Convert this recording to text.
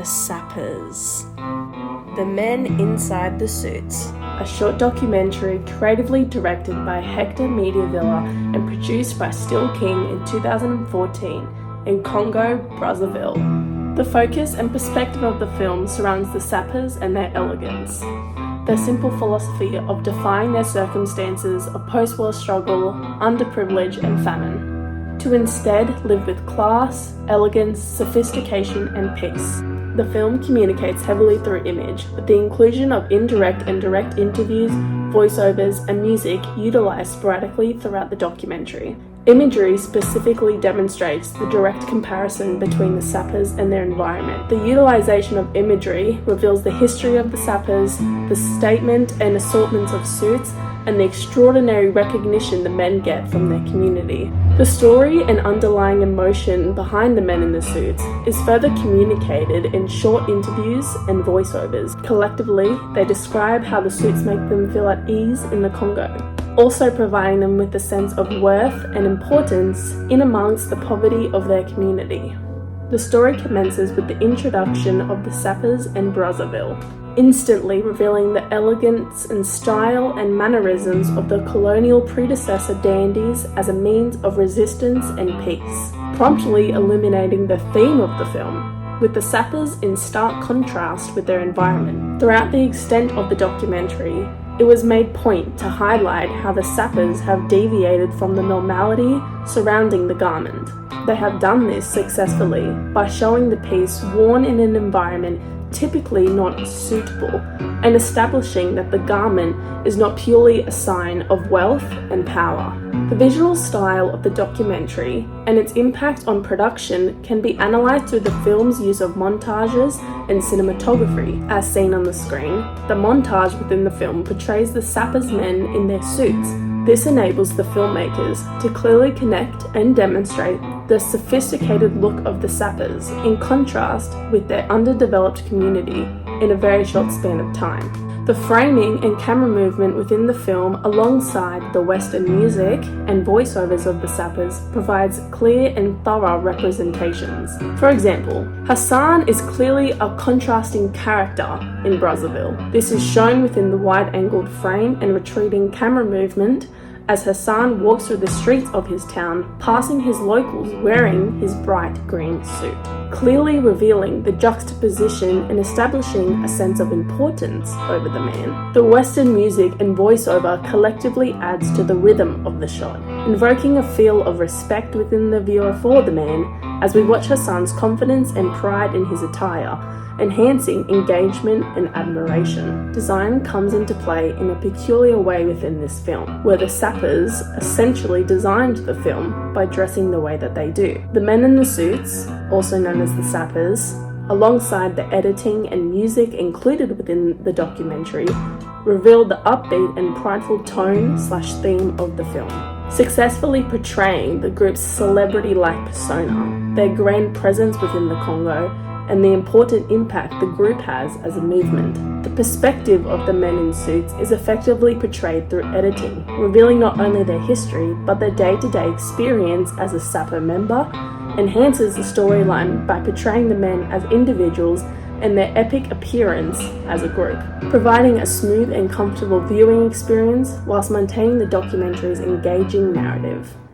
The Sappers. The Men Inside the Suits. A short documentary creatively directed by Hector Mediavilla and produced by Still King in 2014 in Congo, Brazzaville. The focus and perspective of the film surrounds the sappers and their elegance. Their simple philosophy of defying their circumstances of post-war struggle, underprivilege and famine, to instead live with class, elegance, sophistication and peace. The film communicates heavily through image, with the inclusion of indirect and direct interviews, voiceovers and music utilised sporadically throughout the documentary. Imagery specifically demonstrates the direct comparison between the sappers and their environment. The utilisation of imagery reveals the history of the sappers, the statement and assortments of suits, and the extraordinary recognition the men get from their community. The story and underlying emotion behind the men in the suits is further communicated in short interviews and voiceovers. Collectively, they describe how the suits make them feel at ease in the Congo, also providing them with a sense of worth and importance in amongst the poverty of their community. The story commences with the introduction of the sappers and Brazzaville, instantly revealing the elegance and style and mannerisms of the colonial predecessor dandies as a means of resistance and peace, promptly illuminating the theme of the film, with the sappers in stark contrast with their environment. Throughout the extent of the documentary, it was made point to highlight how the sappers have deviated from the normality surrounding the garment. They have done this successfully by showing the piece worn in an environment typically not suitable, and establishing that the garment is not purely a sign of wealth and power. The visual style of the documentary and its impact on production can be analysed through the film's use of montages and cinematography, as seen on the screen. The montage within the film portrays the sappers' men in their suits. This enables the filmmakers to clearly connect and demonstrate the sophisticated look of the sappers in contrast with their underdeveloped community in a very short span of time. The framing and camera movement within the film, alongside the Western music and voiceovers of the sappers, provides clear and thorough representations. For example, Hassan is clearly a contrasting character in Brazzaville. This is shown within the wide-angled frame and retreating camera movement as Hassan walks through the streets of his town, passing his locals wearing his bright green suit, clearly revealing the juxtaposition and establishing a sense of importance over the man. The Western music and voiceover collectively adds to the rhythm of the shot, invoking a feel of respect within the viewer for the man as we watch Hassan's confidence and pride in his attire, enhancing engagement and admiration. Design comes into play in a peculiar way within this film, where the sappers essentially designed the film by dressing the way that they do. The men in the suits, also known as the sappers, alongside the editing and music included within the documentary, revealed the upbeat and prideful tone/theme of the film, successfully portraying the group's celebrity-like persona, their grand presence within the Congo, and the important impact the group has as a movement. The perspective of the men in suits is effectively portrayed through editing, revealing not only their history, but their day-to-day experience as a sapper member, enhances the storyline by portraying the men as individuals and their epic appearance as a group, providing a smooth and comfortable viewing experience whilst maintaining the documentary's engaging narrative.